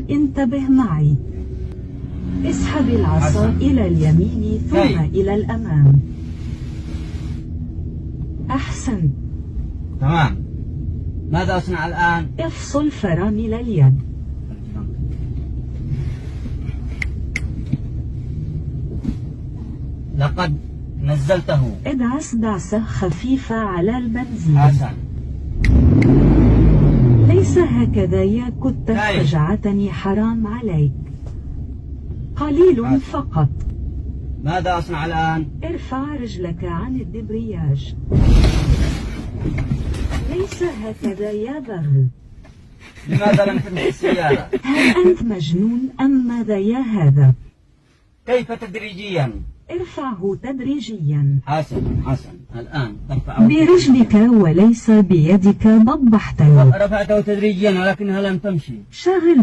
انتبه معي. اسحب العصا إلى اليمين ثم إلى الأمام. أحسنت. تمام. ماذا أصنع الآن؟ افصل فرامل اليد. لقد نزلته. ادعس دعسة خفيفة على البنزين. حسن. ليس هكذا يا كنت فجعتني، حرام عليك. قليل فقط. ماذا أصنع الآن؟ ارفع رجلك عن الدبرياج. ليس هكذا يا بغل. لماذا لم تمشي السيارة؟ هل أنت مجنون أم ماذا يا هذا؟ كيف تدريجيا؟ ارفعه تدريجيا. حسن حسن. الآن ترفعه برجلك وليس بيدك. وضحت لي. رفعته تدريجيا ولكنها لم تمشي. شغل